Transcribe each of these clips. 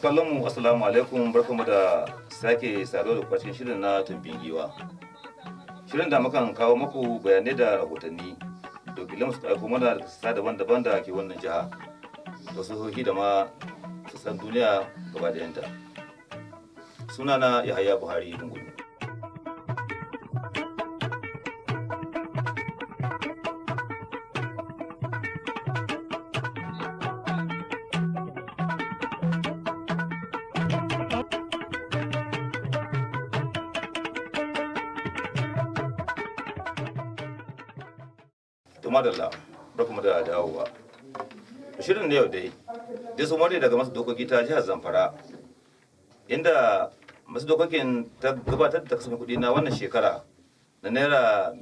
kallon mu assalamu alaikum, barkamu da sake saduwa da kwacin shirin na tumbin giwa. Shirin da mukan kawo muku bayanai da rahotanni da wakilan su aiko mana da sassa daban-daban da ke wannan jiha da sohohi da ma sassan duniya gaba da yanta. Sunana Yahaya Buhari Bungudu. Madalla, barkamu da dawowa. Shirin na yau dai su mare daga masu dokoki ta jihar Zamfara, inda masu dokokin ta gabatar da kasafin kuɗi na wannan shekara na naira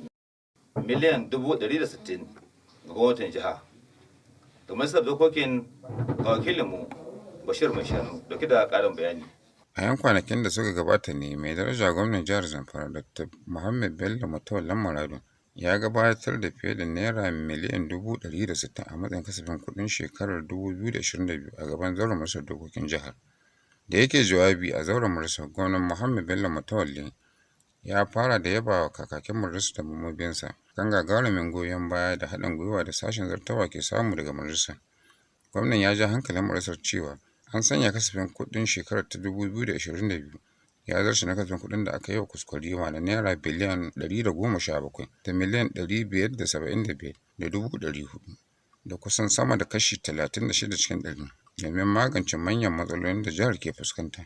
miliyan 160 ga gwamnatin jiha. Da majalisar dokokin ga wakilinmu Bashir Mai Shanu dauke da ƙarin bayani. A 'yan kwanakin da suka gabata ne mai daraja gwamnan jihar Zamfara Dr. Muhammad Bello Mutawallan Maradu ya gabatar da fiye da naira miliyan 160 a matsayin kasafin kuɗin shekarar 2022 a gaban zauren majalisar dokokin jihar. Da yake jawabi a zauren majalisar, gwamnan Muhammad Bello Mutawalli ya fara da yaba wa kakakin majalisar da mambobinsa kan gagarumin goyon baya da haɗin gwiwa da sashen zartawa ke samu daga majalisar. Gwamnan ya ja hankalin majalisar cewa an sanya kasafin kuɗin shekarar ta 2022 ya zarce na kasafin kuɗin da aka yi wa kuskurema na naira biliyan 117 da miliyan 575,400 da kusan sama da kashi 36 cikin 100 domin magance manyan matsalolin da jihar ke fuskanta,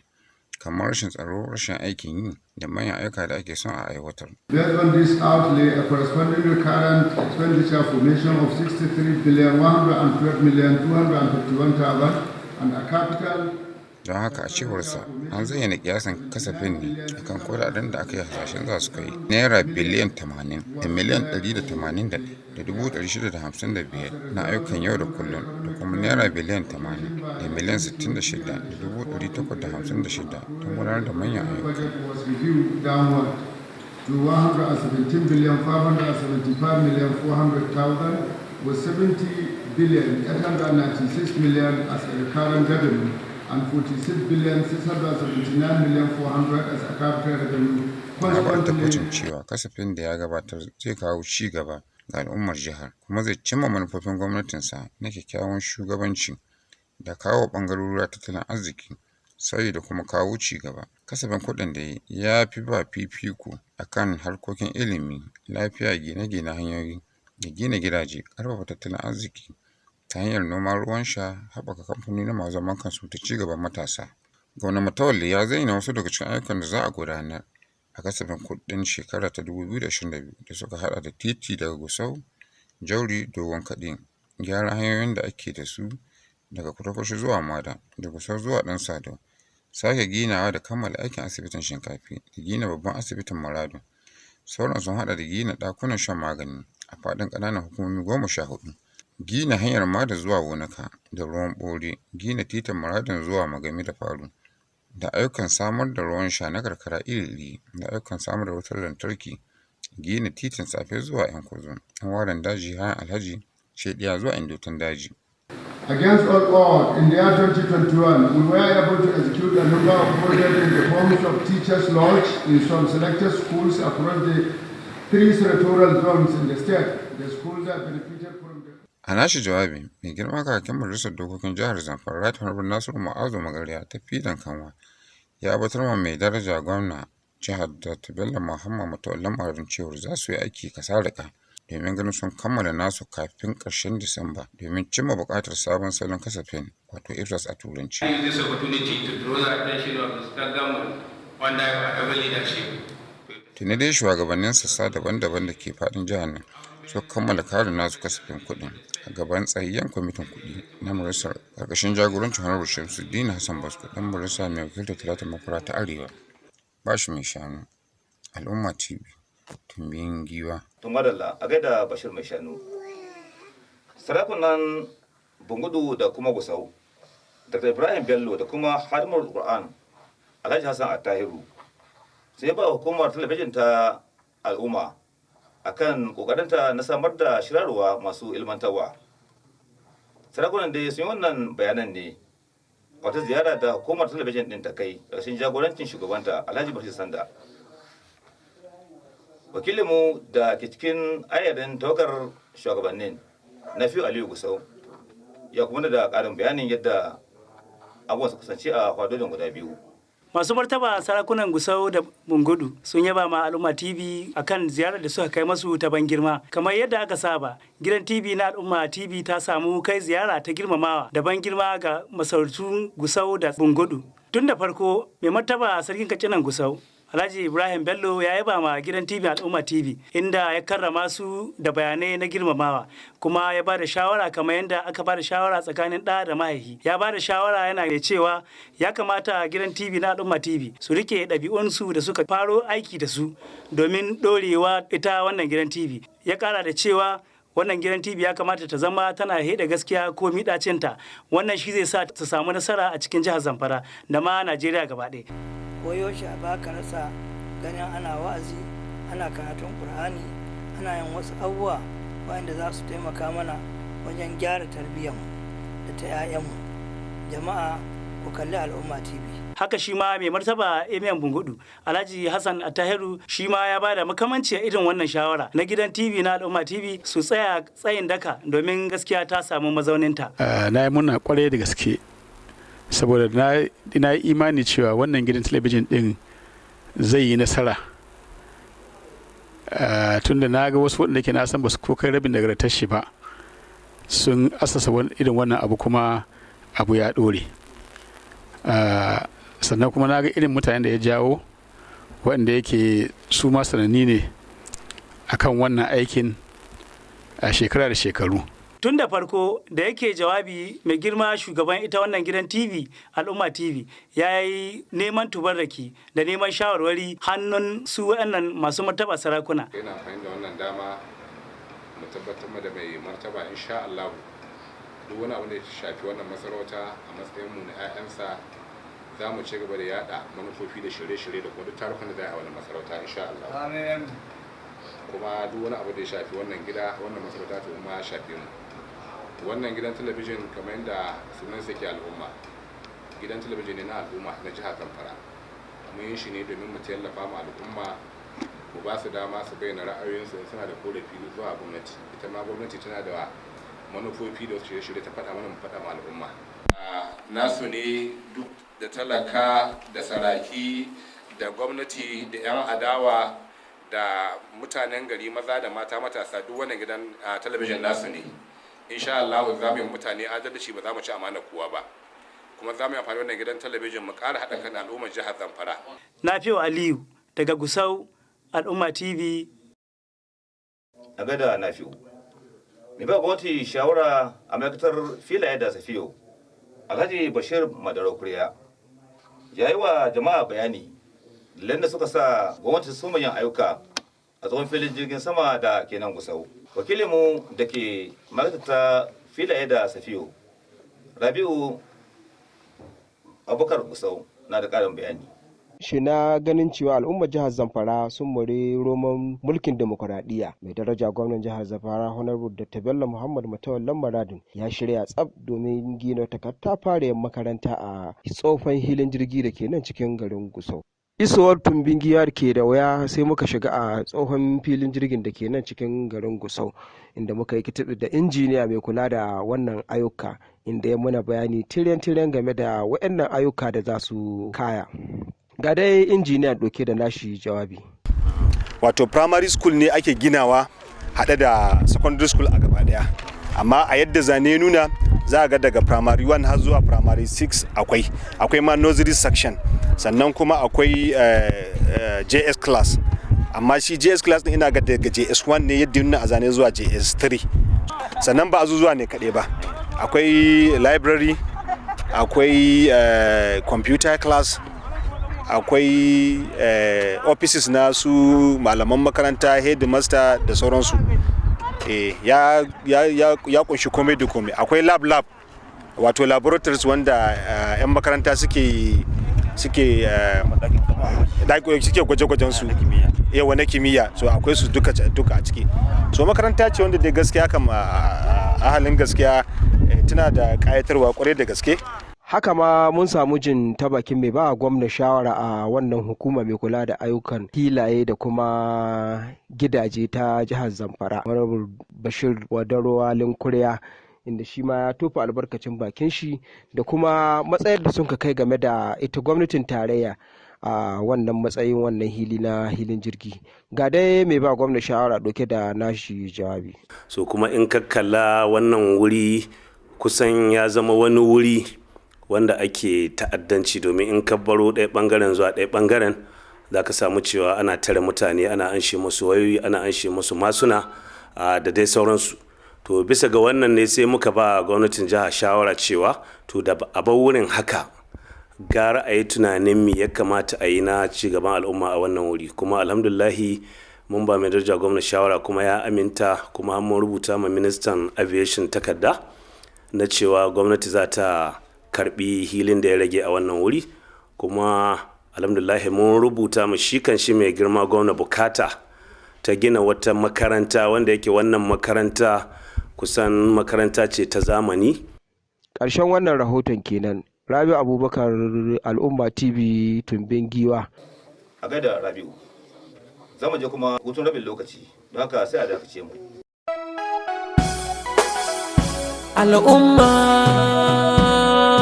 kamar rashin tsaro, rashin aikin yi da manyan ayyuka da ake son a aiwatar. Based on this outlay, a corresponding recurrent expenditure formation of 63,112,251,000 and a capital. Don haka a cewarsa an zayyana kiyasan kasafin ne akan kudaden da aka yi hasashen za su kai naira biliyan 80 da miliyan 180,655 na ayyukan yau da kullum da kuma naira biliyan 80 da miliyan 66,856 don gudanar da manyan ayyuka. To 117,575,400,000 with 70,896,000,000 as a recurrent revenue and 46,679,400,000 as a capital revenue. Ya ba tabbacin cewa kasafin da ya gabatar zai kawo ci gaba ga al'ummar jihar kuma zai cimma manufofin gwamnatinsa na kyakkyawan shugabanci da kawo ɓangarorin tattalin arziki sauyi da kuma kawo ci gaba. Kasafin kuɗin da ya fi ba fifiko a kan harkokin ilimi, lafiya, gine-gine hanyoyi da gina gidaje, ƙarfafa tattalin arziki ta hanyar noman ruwan sha, haɓaka kamfanoni masu zaman kansu da ci gaban matasa. Gwamnan Mutawalli ya zayyana wasu daga cikin ayyukan da za a gudanar a kasafin kuɗin shekara ta 2022 da suka haɗa da titi daga Gusau, Jauri, Dogon Kaɗe, gyaran hanyoyin da ake da su daga Kwatarkwashi zuwa Mada, da Gusau zuwa Ɗan Sadau, sake ginawa da kammala aikin asibitin Shinkafi da gina babban asibitin Maradu. Sauran sun haɗa da gina ɗakunan shan magani a faɗin ƙananan hukumomi 14, gina hanyar Mada zuwa Wunaka da ruwan Ɓore, gina titin Maradun zuwa Magami da Faru, da ayyukan samar da ruwan sha na karkara iri-iri da ayyukan samar da wutar lantarki, gina titin Tsafe zuwa 'Yan Kuzo, Waren Daji, Hayan Alhaji, Shediya zuwa Indotan Daji. Against all odds, in the year 2021, we were able to execute a number of projects in the forms of teachers' lodge in some selected schools across the 3 senatorial zones in the state. The schools that benefited from the... A nashi jawabi, mai girma kakakin majalisar dokokin jihar Zamfara Right Honorable Nasiru Ma'azu Magarya ta Fidan Kanwa ya batar ma mai daraja gwamna jihar Dr. Bello Muhammad Mutawallan Maradun cewar za su yi aiki kasarika domin ganin sun kammala nasu kafin ƙarshen Disamba domin cimma buƙatar sabon salon kasafin wato IFRAS a Turanci. Tuni dai shugabannin sassa daban-daban da ke faɗin jihar nan suka kammala kare nasu kasafin kuɗin a gaban tsayayyen kwamitin kuɗi na majalisar ƙarƙashin jagorancin Honorable Shamsuddin Hassan Basko ɗan majalisa mai wakiltar Talatin Makura ta Arewa. Bashi Mai Shanu, Al'umma TV, Tumbin Giwa. Madalla, a gaida Bashir Mai Shanu. Sarakunan Bungudu da kuma Gusau, Dr. Ibrahim Bello da kuma Hadimul Qur'an Alhaji Hassan Attahiru sai ba hukumar talabijin ta al'umma akan kokarinta na samar da shirarwa masu ilmantarwa. Sarakunan dai sun yi wannan bayanan ne wata ziyara da hukumar talabijin din ta kai ƙarshen jagorancin shugabanta Alhaji Bashir Sanda. Wakilinmu da ke cikin ayarin tawagar shugabannin Nafi'u Aliyu Gusau ya kuma da ƙarin bayanin yadda abubuwan su kasance a fadodin guda biyu. Masu martaba sarakunan Gusau da Bungudu sun yaba ma Al'umma TV akan ziyarar da suka kai masu ta ban girma. Kamar yadda aka saba, gidan TV na Al'umma TV ta samu kai ziyara ta girmamawa da ban girma ga masarautun Gusau da Bungudu. Tun da farko, mai martaba sarkin Katsinan Gusau, Alhaji Ibrahim Bello ya yaba ma gidan TV Al'umma TV inda ya karrama su da bayanai na girmamawa kuma ya ba da shawara kamar yadda aka ba da shawara tsakanin ɗa da mahaifi. Ya ba da shawara yana da cewa ya kamata gidan TV na Al'umma TV su rike ɗabi'unsu da suka faro aiki da su domin ɗorewa ita wannan gidan TV. Ya ƙara da cewa wannan gidan TV ya kamata ta zama tana haɗa gaskiya ko miɗacinta. Wannan shi zai sa ta samu nasara a cikin jihar Zamfara da ma Najeriya gaba ɗaya. Koyo shi a baka rasa ganin ana wa'azi, ana karatun Qur'ani, ana yin wasu abubuwa wanda za su taimaka mana wajen gyara tarbiyyarmu da ta 'ya'yanmu. Jama'a ku kalli Al'umma TV. Haka shi ma mai martaba Emiyan Bungudu, Alhaji Hassan Attahiru shi ma ya bada makamanci irin wannan shawara na gidan TV na Al'umma TV su tsaya tsayin daka domin gaskiya ta samu mazauninta. Na yi muna kwarai da gaske. Saboda na yi imani cewa wannan gidan talabijin din zai yi nasara tunda na ga wasu waɗanda ke na san ba su ko kai rabin daga shi ba sun asasa irin wannan abu kuma abu ya ɗore. Sannan kuma na ga irin mutanen da ya jawo waɗanda yake su ma sananni ne akan wannan aikin a shekara da shekaru. Tun da farko da yake jawabi mai girma shugaban ita wannan gidan TV Al'umma TV ya yi neman tubarraki da neman shawarwari hannun su waɗannan masu martaba sarakuna. Ina amfani da wannan dama mu tabbatar da mai martaba insha Allah duk wani abu da ya shafi wannan masarauta a matsayin mu na 'ya'yansa za mu ci gaba da yada manufofi da shirye-shirye da kuma duk tarukan da za a yi a wannan masarauta insha Allah. Amin. Kuma duk wani abu da ya shafi wannan gida wannan masarauta to ma shafi mu. Wannan gidan talabijin kamar yadda sunansa ke Al'umma, gidan talabijin ne na al'umma na jihar Zamfara. Mun yi shi ne domin mu tallafa ma al'umma, mu ba su dama su bayyana ra'ayoyinsu suna da korafi zuwa gwamnati. Ita ma gwamnati tana da manufofi da wasu shirye-shirye ta faɗa mana mu faɗa ma al'umma. Nasu ne duk da talaka da saraki da gwamnati da 'yan adawa da mutanen gari maza da mata matasa duk wannan gidan talabijin nasu ne. Insha Allah za mu yi mutane adalci ba za mu ci amana kowa ba kuma za mu yi amfani wannan gidan talabijin mu ƙara haɗa kan al'ummar jihar Zamfara. Nafi'u Aliyu daga Gusau Al'umma TV. A gada Nafi'u. Mai ba gwamnati shawara a ma'aikatar filaye da safiyo Alhaji Bashir Madaro Kuriya ya yi wa jama'a bayani landa suka sa gwamnati su manyan ayyuka a tsohon filin jirgin sama da ke nan Gusau. Wakilinmu da ke ma'aikata filaye da safiyo Rabi'u Abubakar Gusau na da ƙarin bayani. Shi na ganin cewa al'ummar jihar Zamfara sun more roman mulkin demokuraɗiyya. Mai daraja gwamnan jihar Zamfara Honorable Dr. Bello Muhammad Matawallan Maradun ya shirya tsab domin gina katafaren makaranta a tsofan hilin jirgi da ke nan cikin garin Gusau. Isowar tumbin giyar ke da waya sai muka shiga a tsohon filin jirgin da ke nan cikin garin Gusau inda muka yi kitibi da injiniya mai kula da wannan ayyuka inda ya muna bayani tiren-tiren game da waɗannan ayyuka da za su kaya. Ga dai injiniya ɗauke da nashi jawabi. Wato primary school ne ake ginawa haɗe da secondary school a gaba ɗaya. Amma a yadda zane nuna za a ga daga primary 1 har zuwa primary 6 akwai ma nursery section sannan kuma akwai JS class amma shi JS class din ina ga daga JS1 ne yadda nuna a zane zuwa JS3 sannan ba azuzuwa ne kaɗai ba akwai library akwai computer class akwai offices na su malaman makaranta headmaster da sauransu. Ya kunshi komai da komai akwai lab wato laboratories wanda 'yan makaranta suke gwaje-gwajen su yawa na kimiyya so akwai su duka a ciki so makaranta ce wanda dai gaskiya kam a halin gaskiya tana da kayatarwa kwarai da gaske. haka ma mun samu jin ta bakin mai ba gwamna shawara a wannan hukuma mai kula da ayyukan hilaye da kuma gidaje ta jihar Zamfara, Honorable Bashir Wadarowa Linkuriya, inda shi ma ya tofa albarkacin bakin shi da kuma matsayar da sun kai game da ita gwamnatin tarayya a wannan matsayin wannan hili na hilin jirgi. Ga dai mai ba gwamna shawara ɗauke da nashi jawabi. So kuma in ka kalla wannan wuri kusan ya zama wani wuri wanda ake ta'addanci, domin in ka baro ɗaya ɓangaren zuwa ɗaya ɓangaren za ka samu cewa ana tare mutane, ana anshe musu wayoyi, ana anshe musu masuna da dai sauransu. To bisa ga wannan ne sai muka ba gwamnatin jiha shawara cewa to da a bar wurin haka gara a yi tunanin me ya kamata a yi na ci gaban al'umma a wannan wuri. Kuma alhamdulahi mun ba mai daraja gwamnati shawara kuma ya aminta, kuma mun rubuta ma ministan aviation takarda na cewa gwamnati za ta karbi hilin da ya rage a wannan wuri. Kuma alhamdulahi mun rubuta mu shi kan shi mai girma gwamna bukata ta gina wata makaranta wanda yake wannan makaranta kusan makaranta ce ta zamani. Ƙarshen wannan rahoton kenan. Rabi'u Abubakar, Al'umma TV, Tumbin Giwa. A gaida Rabi'u. Za mu je kuma hutun rabin lokaci, don haka sai a dakace mu.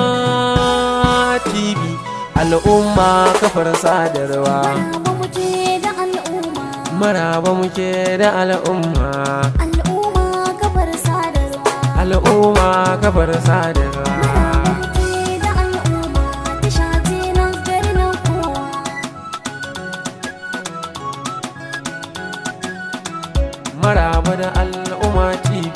Al'umma TV, Al'umma kafar sadarwa. Maraba muke da al'umma. Al'umma kafar sadarwa. Al'umma kafar sadarwa. Maraba da al'umma TV,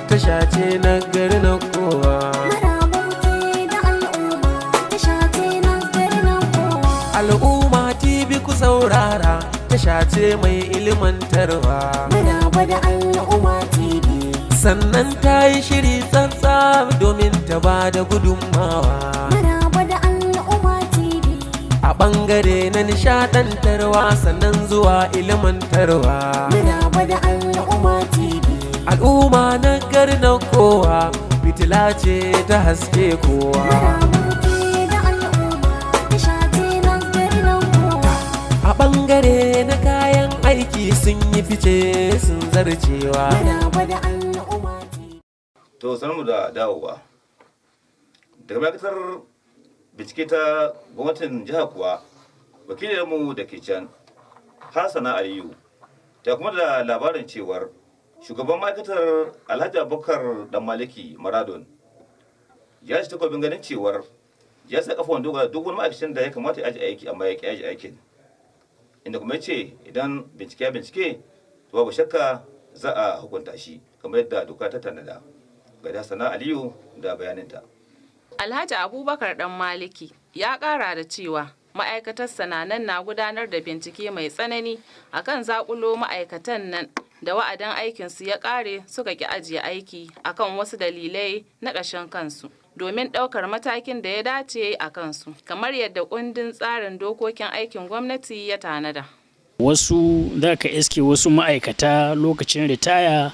tasha ce na gari na kowa. Maraba muke da al'umma, tasha ce na gari na kowa. Al'umma TV ku saurara, tasha ce mai ilimantarwa. Maraba da al'umma TV. Sannan ta yi shiri tsantsa domin ta ba da gudunmawa. Maraba da al'umma TV. A ɓangare na nishaɗantarwa sannan zuwa ilimantarwa. Maraba da al'umma TV. Al'umma na gari na kowa, fitila ce ta haske kowa. Maraba muke da al'umma, tasha ce na gari na kowa. A ɓangare na kayan aiki sun yi fice sun zarcewa. Maraba da al'umma TV. To sanarmu da dawowa. Daga ma'aikatar bincike ta gwamnatin jiha kuwa, wakilinmu da ke can, Hassana Aliyu, ta kuma da labarin cewar shugaban ma'aikatar Alhaji Abubakar Dan Maliki Maradon ya ci takobin ganin cewar ya sa kafa wando ga duk wani ma'aikacin da ya kamata ya aji aiki amma ya ki aji aikin, inda kuma ya ce idan bincike to babu shakka za a hukunta shi kamar yadda doka ta tanada. Ga Hassana Aliyu da bayaninta. Alhaji Abubakar Dan Maliki ya ƙara da cewa ma'aikatarsa na gudanar da bincike mai tsanani akan zakulo ma'aikatan nan da wa'adin aikinsu ya ƙare suka ki ajiye aiki akan wasu dalilai na ƙashin kansu domin ɗaukar matakin da ya dace a kansu kamar yadda kundin tsarin dokokin aikin gwamnati ya tanada. Wasu za ka iske wasu ma'aikata lokacin ritaya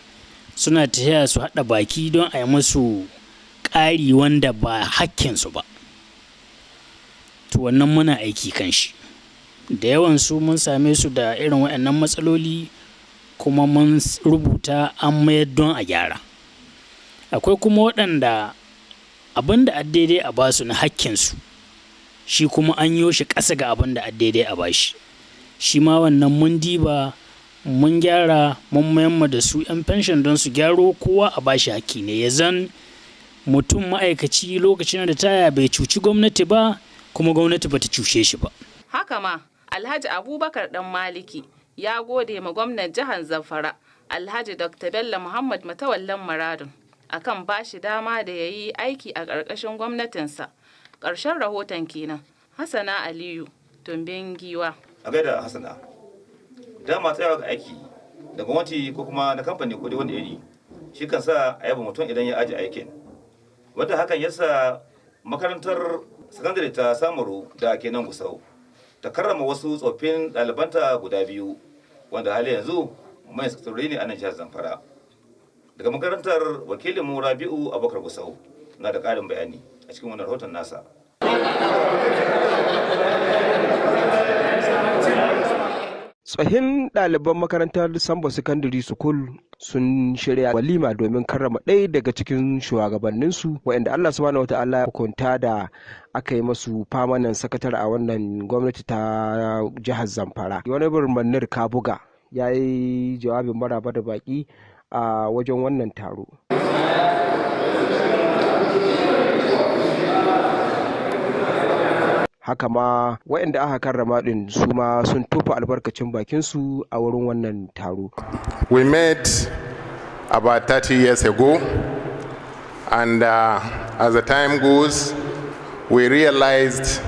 suna tafiya su haɗa baki don a yi musu ƙari wanda ba hakkinsu ba. To wannan muna aiki kan shi. Da yawan su mun same su da irin waɗannan matsaloli kuma mun rubuta an mayar don a gyara. Akwai kuma waɗanda abin da daidai a basu na hakkinsu shi kuma an yo shi ƙasa ga abin da daidai a bashi. Shi ma wannan mun diba mun gyara mun mayar da su 'yan fenshon don su gyaro kowa a bashi hakki ne ya zan mutum ma'aikaci lokacin da taya bai cuci gwamnati ba kuma gwamnati bata cushe shi ba. Haka ma Alhaji Abubakar Dan Maliki ya gode ma gwamnan jihar Zamfara Alhaji Dr. Bello Muhammad Matawallan Maradun akan bashi dama da yayi aiki a ƙarƙashin gwamnatinsa. Ƙarshen rahoton kenan. Hassana Aliyu, Tumbin Giwa. A gaida Hassana. Dama tsayawa ga aiki da gwamnati ko kuma na kamfani ko dai wanda iri shi kan sa a yaba mutum idan ya aji aikin. Wanda hakan yasa makarantar sakandare ta Samaru da ke nan Gusau ta karrama wasu tsoffin ɗalibanta guda biyu wanda hali yanzu mai sakatare ne a nan jihar Zamfara. Daga makarantar wakilin mu Rabi'u Abubakar Gusau na da ƙarin bayani a cikin wannan rahoton nasa. Tsohin ɗaliban makarantar Sambo Secondary School sun shirya walima domin karrama ɗaya daga cikin shugabanninsu waɗanda Allah subhanahu wata'ala ya hukunta da aka yi masu famanan sakatare a wannan gwamnati ta jihar Zamfara. Wani Manir Kabuga ya yi jawabin maraba da baƙi a wajen wannan taro. Haka ma waɗanda aka karrama ɗin su ma sun tofa albarkacin bakinsu a wurin wannan taro. We met about 30 years ago, and as the time goes, we realized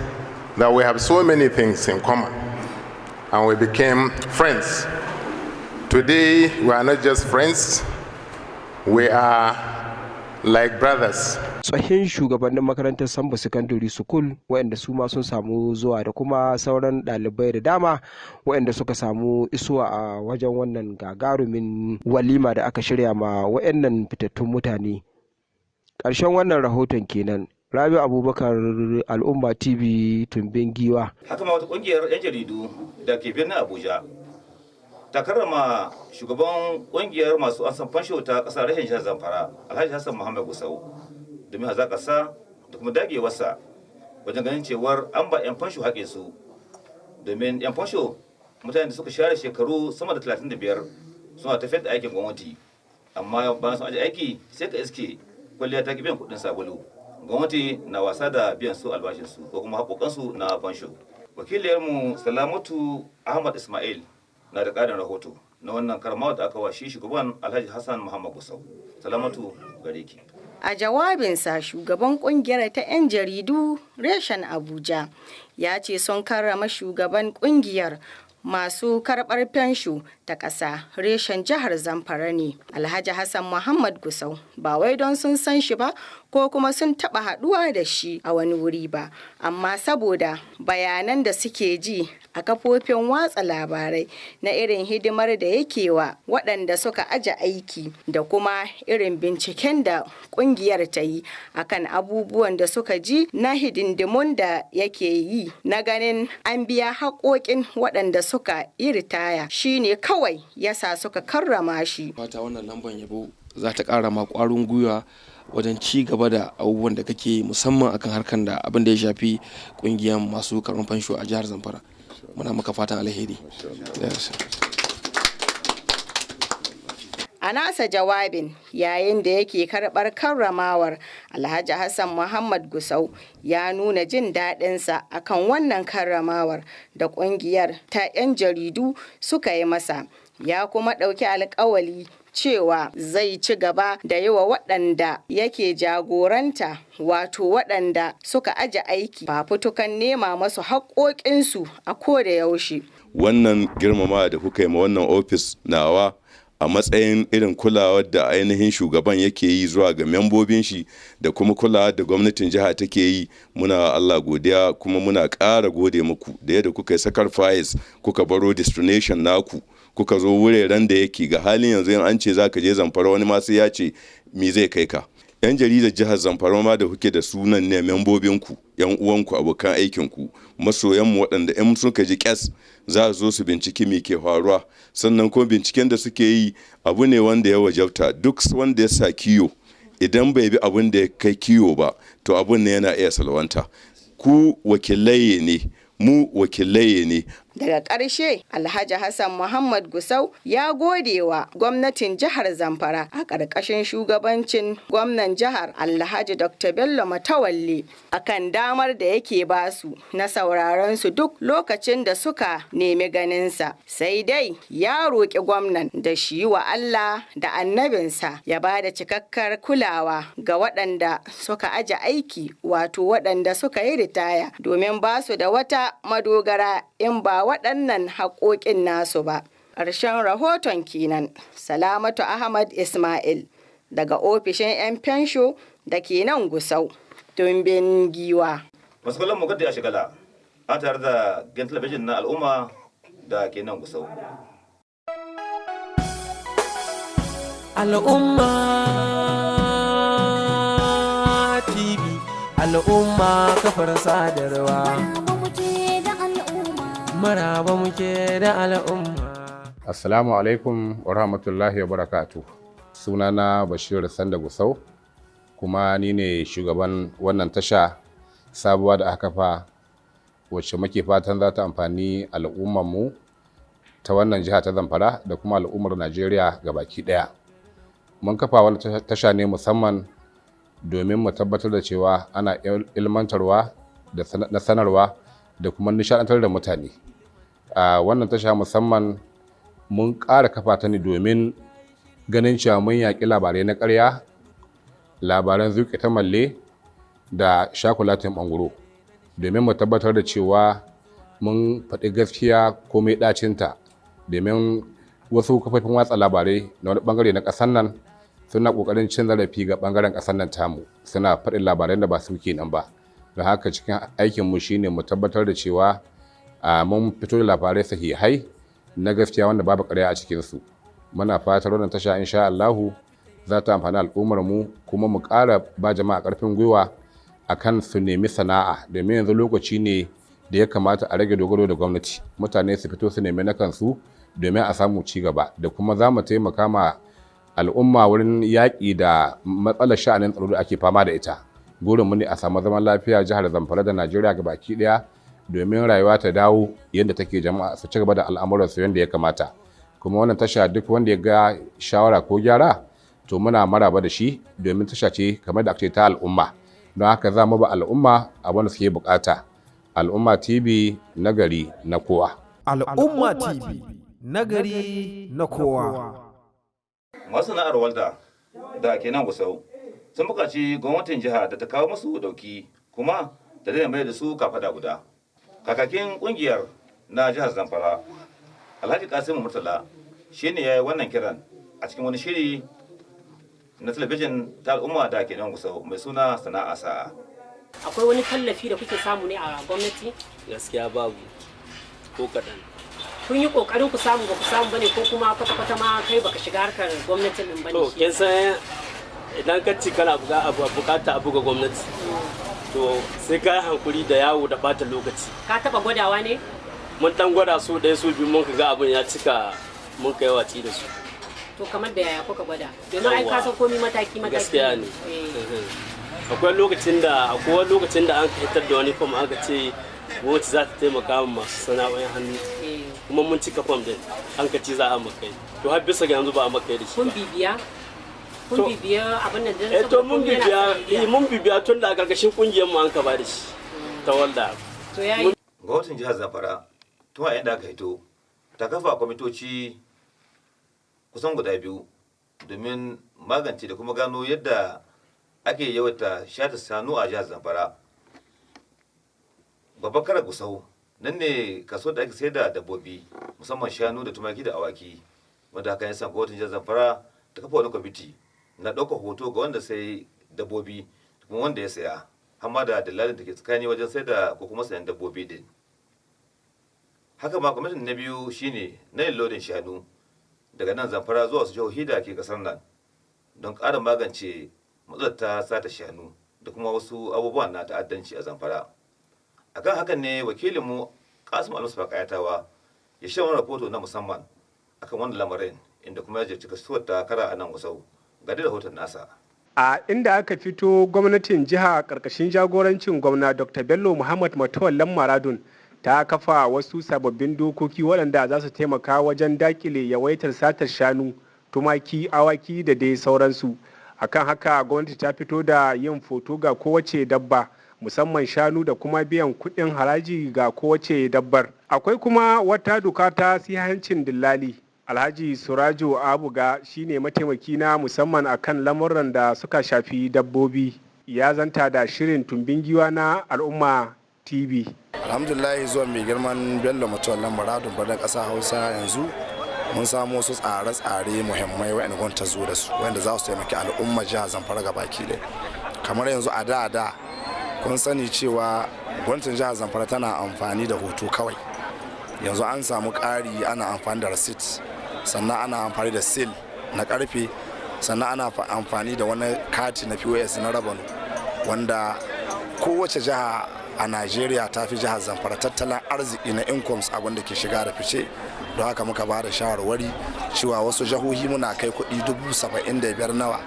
that we have so many things in common, and we became friends. Today, we are not just friends, we are like brothers. Tsohin shugabannin makarantar Sambo Secondary School waɗanda su ma sun samu zuwa da kuma sauran ɗalibai da dama waɗanda suka samu isuwa a wajen wannan gagarumin walima da aka shirya ma waɗannan fitattun mutane. Ƙarshen wannan rahoton kenan. Rabi Abubakar, Al'umma TV, Tumbin Giwa. Haka ma wata ƙungiyar 'yan jaridu da ke birnin Abuja ta karrama shugaban ƙungiyar masu asan fansho ta ƙasar rashin jihar Zamfara, Alhaji Hassan Muhammad Gusau, domin hazaƙarsa da kuma dagewarsa wajen ganin cewar an ba 'yan fansho haƙe su, domin 'yan fansho mutane da suka share shekaru sama da 35 suna tafiyar da aikin gwamnati, amma bayan sun aji aiki sai ka iske kwalliya ta ki biyan kuɗin sabulu. Gwamnati na wasa da biyan su albashinsu ko kuma haƙoƙansu na fansho. Wakiliyarmu Salamatu Ahmad Ismail na da ƙarin rahoto na wannan karamawa da aka washi shugaban Alhaji Hassan Muhammad Gusau. Salamatu gare ki. A jawabinsa shugaban kungiyar ta 'yan jaridu reshen Abuja ya ce sun karrama shugaban kungiyar masu karɓar fensho ta ƙasa reshen jihar Zamfara ne Alhaji Hassan Muhammad Gusau, ba wai don sun san shi ba ko kuma sun taɓa haɗuwa da shi a wani wuri ba, amma saboda bayanan da suke ji a kafofin watsa labarai na irin hidimar da yake wa waɗanda suka aje aiki da kuma irin binciken da ƙungiyar ta yi akan abubuwan da suka ji na hidindimun da yake yi na ganin an biya haƙoƙin waɗanda suka yi ritaya shine kawai yasa suka karrama shi. Fata wannan lamban yabo za ta ƙara ma ƙwarin gwiwa wajen ci gaba da abubuwan da kake musamman akan harkan da abin da ya shafi ƙungiyar masu karɓar fansho a jihar Zamfara. Muna maka fatan alheri. A nasa jawabin yayin da yake karɓar karramawar, Alhaji Hassan Muhammad Gusau ya nuna jin daɗinsa akan wannan karramawar da ƙungiyar ta 'yan jaridu suka yi masa, ya kuma ɗauki alƙawali cewa zai ci gaba da yi wa waɗanda yake jagoranta wato waɗanda suka aje aiki fafutukan nema masu haƙoƙinsu a koda yaushe. Wannan girmama da kuka yi ma wannan ofis nawa a matsayin irin kulawar da ainihin shugaban yake yi zuwa ga membobin shi da kuma kulawar da gwamnatin jiha take yi, muna Allah godiya kuma muna ƙara gode muku da yadda kuka yi sacrifice kuka baro destination naku kuka zo wuraren da yake ga halin yanzu in an ce za ka je Zamfara wani ma sai ya ce me zai kai ka. 'Yan jaridar jihar Zamfara ma da kuke da sunan ne membobinku, 'yan uwanku, abokan aikinku, masoyanmu waɗanda 'yan suka ji ƙyas za su zo su binciki me ke faruwa, sannan kuma binciken da suke yi abu ne wanda ya wajabta duk wanda ya sa kiyo idan bai bi abin da ya kai kiyo ba to abun ne yana iya salwanta. Ku wakilai ne, mu wakilai ne. Daga ƙarshe, Alhaji Hassan Muhammad Gusau ya gode wa gwamnatin jihar Zamfara a ƙarƙashin shugabancin gwamnan jihar Alhaji Dr. Bello Matawalle akan damar da yake basu na sauraron su duk lokacin da suka nemi ganinsa. Sai dai ya roƙi gwamnan da shi wa Allah da annabinsa ya ba da cikakkar kulawa ga waɗanda suka aje aiki wato waɗanda suka yi ritaya domin ba su da wata madogara in ba waɗannan haƙoƙin nasu ba. Ƙarshen rahoton kenan. Salamatu Ahmad Ismail daga ofishin 'yan fensho da ke nan Gusau, Tumbin Giwa. Masu kallon mu gadda ya shigala a tare da gan talabijin na al'umma da ke nan Gusau. Al'umma al'umma kafar sadarwa. Maraba muke da al'umma. Assalamu alaikum wa rahmatullahi wa barakatuh. Sunana Bashir Sanda Gusau, kuma ni ne shugaban wannan tasha sabuwa da aka kafa, wacce muke fatan za ta amfani al'ummarmu ta wannan jiha ta Zamfara da kuma al'ummar Najeriya gabaki daya. Mun kafa wannan tasha ne musamman domin mu tabbatar da cewa ana ilmantarwa da sanarwa da kuma nishadantar da mutane. A wannan tasha musamman mun ƙara kafa ta ne domin ganin cewa mun yaƙi labarai na ƙarya, labaran zuƙi ta malle da shakulatin ɓangaro, domin mu tabbatar da cewa mun faɗi gaskiya ko mai ɗacinta, domin wasu kafofin watsa labarai na wani ɓangare na ƙasar nan suna ƙoƙarin cin zarafi ga ɓangaren ƙasar nan tamu, suna faɗin labaran da ba su kenan ba. Don haka cikin aikinmu shine mu tabbatar da cewa mun fito da labarai sahihai na gaskiya wanda babu ƙarya a cikinsu. Muna fatar wannan tasha insha Allahu za ta amfani al'ummar mu, kuma mu ƙara ba jama'a ƙarfin gwiwa akan su nemi sana'a, domin yanzu lokaci ne da ya kamata a rage dogaro da gwamnati, mutane su fito su nemi na kansu domin a samu ci gaba, da kuma za mu taimaka ma al'umma wurin yaƙi da matsalar sha'anin tsaro da ake fama da ita. Burin mu ne a samu zaman lafiya jihar Zamfara da Najeriya gabaki ɗaya, domin rayuwa ta dawo yadda take, jama'a su ci gaba da al'amuransu yadda ya kamata. Kuma wannan tasha duk wanda ya ga shawara ko gyara to muna maraba da shi, domin tasha ce kamar da ake ta al'umma. Don haka za mu ba al'umma abin da suke bukata. Al'umma TV nagari na kowa. Al'umma TV nagari na kowa. Masana'ar walda da ke nan Gusau sun buƙaci gwamnatin jiha da ta kawo musu dauki, kuma da zai mai da su kafada guda. Kakakin ƙungiyar na jihar Zamfara, Alhaji Kasimu Murtala, shi ne ya yi wannan kiran a cikin wani shiri na talabijin ta al'umma da ke nan Gusau mai suna Sana'a Sa'a. Akwai wani tallafi da kuke samu ne a gwamnati? Gaskiya babu ko kaɗan. Kun yi ƙoƙarin ku samu ba ku samu bane, ko kuma kwata-kwata ma kai baka shiga harkar gwamnatin din bane? To kin san idan ka ci kana bukata abu ga gwamnati, to sai ka hankuri da yawo da bata lokaci. Ka taba gwadawa ne? Mun dan gwada su ɗaya su biyu, mun ga abin ya cika, mun kai watsi da su. To kamar da yaya kuka gwada? Domin ai ka san komai mataki. Gaskiya ne. Akwai lokacin da an hitar da wani fam aka ce gwamnati za ta taimaka ma masu sana'o'in hannu, kuma mun cika fam din an ka ci za a makai. To har bisa ga yanzu ba a makai da shi. Kun bibiya? Kun bibiya abin da dan saboda mun bibiya tun da a gargashin kungiyar mu an ka ba da shi ta walda. To yayi. Gwamnatin jihar Zamfara tun a inda aka hito ta kafa kwamitoci kusan guda biyu domin magance da kuma gano yadda ake yawaita shata sanu a jihar Zamfara. Babakar Gusau nan ne kaso da ake sayar da dabbobi, musamman shanu da tumaki da awaki, wanda hakan yasa gwamnatin jihar Zamfara ta kafa wani kwamiti na ɗaukar hoto ga wanda sai dabbobi kuma wanda ya saya, hamma da dalilin da ke tsakani wajen sai da ko kuma sayan dabbobi din. Haka ma kwamitin na biyu shine na yin lodin shanu daga nan Zamfara zuwa wasu jihohi da ke kasar nan don ƙara magance matsalar ta sata shanu da kuma wasu abubuwan na ta'addanci a Zamfara. Akan hakan ne wakilinmu Kasim Almusa Kayatawa ya shirya wani rahoto na musamman akan wannan lamarin, inda kuma ya jirci kasuwar takara a nan Gusau. Ga rahoton nasa. A inda aka fito, gwamnatin jiha karkashin jagorancin gwamna Dr. Bello Muhammad Matawallan Maradun ta kafa wasu sababbin dokoki waɗanda za su taimaka wajen dakile yawaitar satar shanu, tumaki, awaki da dai sauransu. Akan haka gwamnati ta fito da yin foto ga kowace dabba, musamman shanu, da kuma biyan kuɗin haraji ga kowace dabbar. Akwai kuma wata doka ta sihancin dillali. Alhaji Surajo Abuga shine mataimaki na musamman akan lamuran da suka shafi dabbobi. Ya zanta da shirin tumbin giwa na Al'umma TV. Alhamdulillah, zuwa mai girman Bello Matawallan Maradun birnin ƙasa Hausa yanzu mun samu wasu tsare-tsare muhimmai waɗanda gwamnati ta zo da su, wanda za su taimaki al'umma jihar Zamfara gabaki ɗaya. Kamar yanzu a da kun sani cewa gwamnatin jihar Zamfara tana amfani da hoto kawai. Yanzu an samu ƙari, ana amfani da receipt, sannan ana amfani da seal na karfe, sannan ana amfani da wani kati na POS na rabanu, wanda kowace jiha a Najeriya ta fi jihar Zamfara tattalin arziki na incomes abin da ke shiga da fice, don haka muka ba da shawarwari cewa wasu jihohi muna kai kuɗi 75,000 nawa,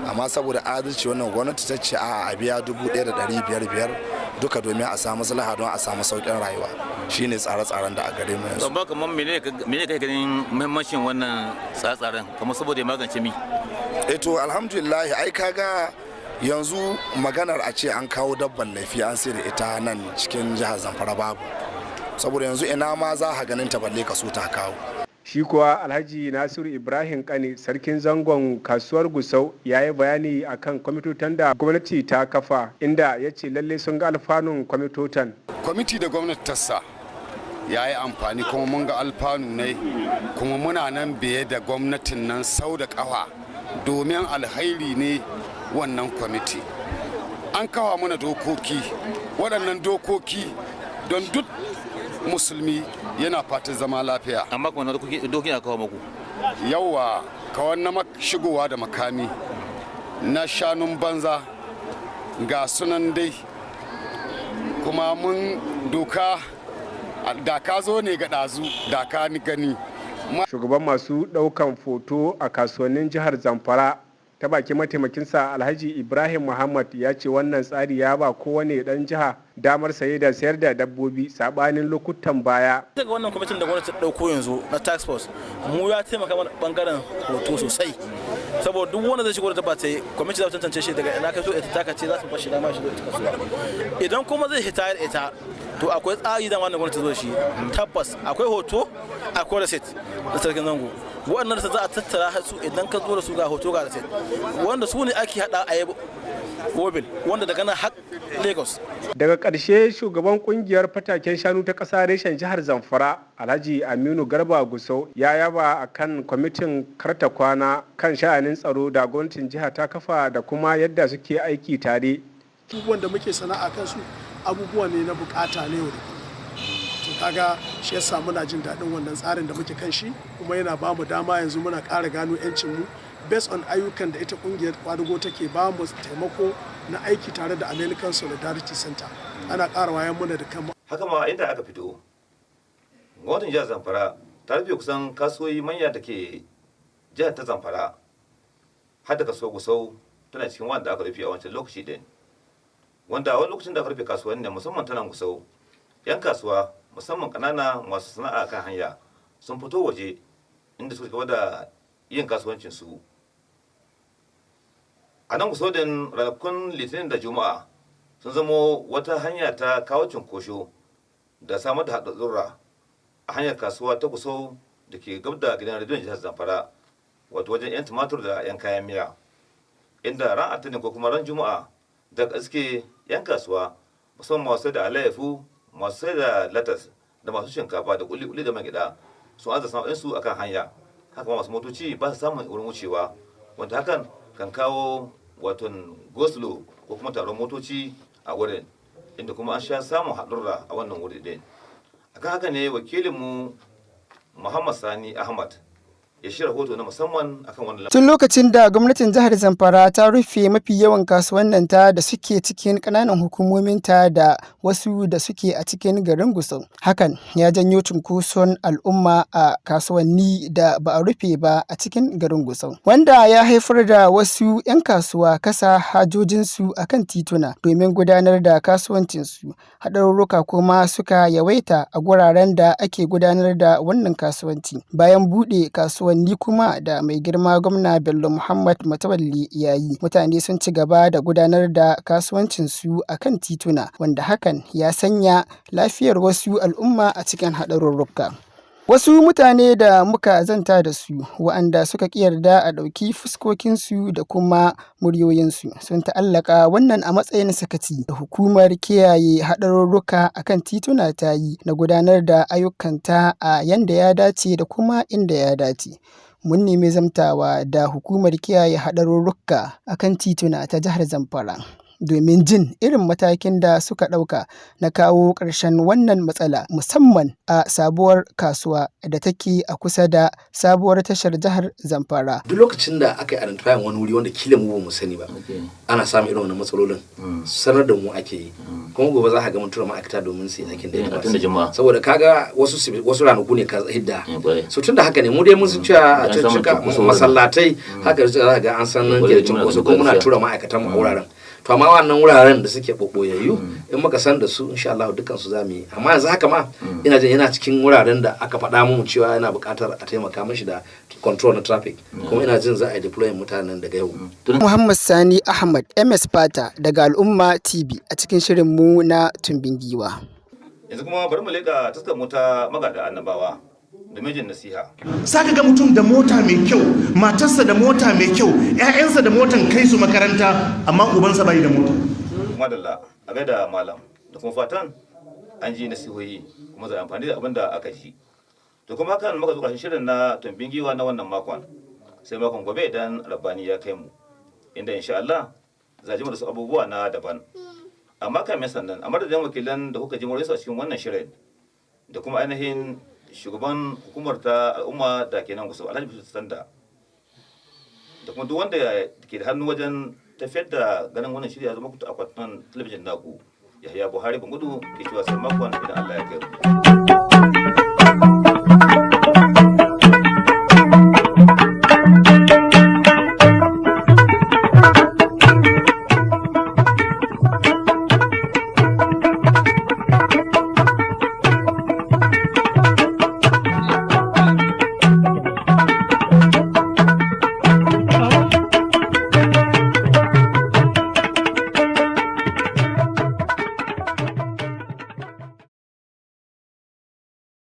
amma saboda adalci wannan gwamnati ta ce a biya 1,500 duka domin a samu maslaha don a samu sauƙin rayuwa. Shine tsare-tsaren da a gare mu yanzu. Amma kamar mene kai ganin muhimmancin wannan tsare-tsaren kamar saboda ya magance mi? To alhamdulillah ai kaga yanzu maganar a ce an kawo dabban laifi an sai da ita nan cikin jihar Zamfara babu, saboda yanzu ina ma za ka ganin ta balle ka so ta kawo. Shi kuwa Alhaji Nasiru Ibrahim Kani sarkin zangon kasuwar Gusau ya yi bayani akan kwamitotan da gwamnati ta kafa, inda ya ce lalle sun ga alfanun kwamitotan. Kwamiti da gwamnati ta sa ya yi amfani kuma mun ga alfanu ne, kuma muna nan biye da gwamnatin nan sau da ƙafa domin alhairi ne wannan kwamiti. An kawo mana dokoki, waɗannan dokoki don duk musulmi yana fatan zama lafiya. Amma kuma doki na kawo maku? Yawwa, kawai na shigowa da makami na shanun banza ga sunan dai, kuma mun doka da ka zo ne ga ɗazu da ka ni gani. Shugaban masu ɗaukan foto a kasuwannin jihar Zamfara ta baki mataimakinsa Alhaji Ibrahim Muhammad ya ce wannan tsari ya ba kowane ɗan jiha damar saye da sayar da dabbobi sabanin lokutan baya. Daga wannan kwamitin da gwamnati ta ɗauko yanzu na tax force mu ya taimaka mana bangaren hoto sosai, saboda duk wanda zai shigo da dabba ta yi kwamiti za ta tantance shi daga ina ka so ita taka ce za su bashi dama shi zo ita kasuwa. Idan kuma zai hita da ita to akwai tsari da wannan gwamnati zo da shi, tabbas akwai hoto akwai receipt da sarkin zango, waɗannan da za a tattara su idan ka zo da su ga hoto ga receipt wanda su ne ake hada a yabo mobil wanda daga nan har Lagos. Daga ƙarshe shugaban kungiyar fataken shanu ta ƙasa reshen jihar Zamfara Alhaji Aminu Garba Gusau ya yaba akan kwamitin karta kwana kan sha'anin tsaro da gwamnatin jiha ta kafa da kuma yadda suke aiki tare. Abubuwan da muke sana'a kansu abubuwa ne na bukata ne yau da kullum. To kaga shi yasa muna jin daɗin wannan tsarin da muke kan shi, kuma yana ba mu dama yanzu muna ƙara gano 'yancinmu based on ayyukan da ita kungiyar kwadugo take ba mu taimako na aiki tare da American Solidarity Center. Ana ƙara wayan muna da kanmu. Haka ma inda aka fito, gwamnatin jihar Zamfara ta rufe kusan kasuwoyi manya da ke jihar ta Zamfara, har da kasuwar Gusau tana cikin wanda aka rufe a wancan lokaci din. Wanda a wani lokacin da aka rufe kasuwanni musamman tana Gusau, 'yan kasuwa musamman ƙanana masu sana'a kan hanya sun fito waje inda suka gaba da yin kasuwancinsu. A nan Gusau din ranakun Litinin da Juma'a sun zamo wata hanya ta kawo cunkoso da samar da haɗaɗɗura a hanyar kasuwa ta Gusau da ke gab da gidan rediyon jihar Zamfara, wato wajen 'yan tumatur da 'yan kayan miya, inda ran Atinin ko kuma ran Juma'a da gaske 'yan kasuwa musamman masu da alayyafu, masu sai da latas da masu shinkafa da kuli-kuli da man gida sun aza sana'o'insu akan hanya. Haka masu motoci ba su samun wurin wucewa, wanda hakan kan kawo waton goslo ko kuma taron motoci a wurin, inda kuma an sha samun haɗurra a wannan wuri din. Akan haka ne wakilinmu Muhammad Sani Ahmad ya shirya rahoto na musamman akan wannan. Tun lokacin da gwamnatin jihar Zamfara ta rufe mafi yawan kasuwannanta da suke cikin ƙananan hukumominta da wasu da suke a cikin garin Gusau. Hakan ya janyo cunkoson al'umma a kasuwanni da ba a rufe ba a cikin garin Gusau, wanda ya haifar da wasu 'yan kasuwa kasa hajojinsu a kan tituna domin gudanar da kasuwancinsu. Haɗarurruka kuma suka yawaita a guraren da ake gudanar da wannan kasuwanci. Bayan buɗe kasuwanni kuma da mai girma gwamna Bello Muhammad Matawalle ya yi, mutane sun ci gaba da gudanar da kasuwancinsu a kan tituna, wanda hakan ya sanya lafiyar wasu al'umma a cikin haɗarurruka. Wasu mutane da muka zanta da su wa'anda suka ƙi yarda a ɗauki fuskokinsu da kuma muryoyinsu sun ta'allaka wannan a matsayin sakaci da hukumar kiyaye haɗarurruka a kan tituna ta yi na gudanar da ayyukanta a yanda ya dace da kuma inda ya dace. Mun nemi zamtawa da hukumar kiyaye haɗarurruka a kan tituna ta jihar Zamfara domin jin irin matakin da suka ɗauka na kawo ƙarshen wannan matsala musamman a sabuwar kasuwa da take a kusa da sabuwar tashar jihar Zamfara. Duk lokacin da aka yi identify wani wuri wanda kila mu ba mu sani ba, ana samun irin wannan matsalolin sanar da mu ake yi. Kuma gobe za ka ga mun tura ma'aikata domin su yi aikin da ya kamata. Saboda kaga wasu ranaku ne ka hidda. So tun da haka ne mu dai mun san cewa a cika masallatai haka za ka ga an san nan ke wasu kuma muna tura ma'aikatan mu a wuraren. To amma wannan wuraren da suke boboyayyu in muka san da su insha Allah dukkan su zamu yi. Amma yanzu haka ma ina jin yana cikin wuraren da aka faɗa mu cewa yana buƙatar a taimaka mishi da control na traffic. Kuma ina jin za a yi deploying mutanen daga yau. Muhammad Sani Ahmad MS Fata daga Al'umma TV a cikin shirin mu na Tumbin Giwa. Yanzu kuma bari mu leƙa taskar mu ta magada annabawa da mijin nasiha. Saka ga mutum da mota mai kyau, matarsa da mota mai kyau, ƴaƴansa da motan kai su makaranta, amma ubansa bai da mota. Madalla a gaida malam da kuma fatan an ji nasihohi kuma za a amfani da abin da aka ji. To kuma hakan muka zuwa shirin na Tumbin Giwa na wannan makon. Sai makon gobe idan Rabbani ya kai mu. Inda insha Allah za ji mu da su abubuwa na daban. Amma kamin sannan a madadin wakilan da kuka ji mu a cikin wannan shirin da kuma ainihin shugaban hukumar ta al'umma da ke nan kusa Alhaji Bashir Sanda da kuma duk wanda ke da hannu wajen tafiyar da ganin wannan shirya zama kuta akwatin talabijin naku Yahaya Buhari Bangudu ke cewa sai makon idan Allah ya kai.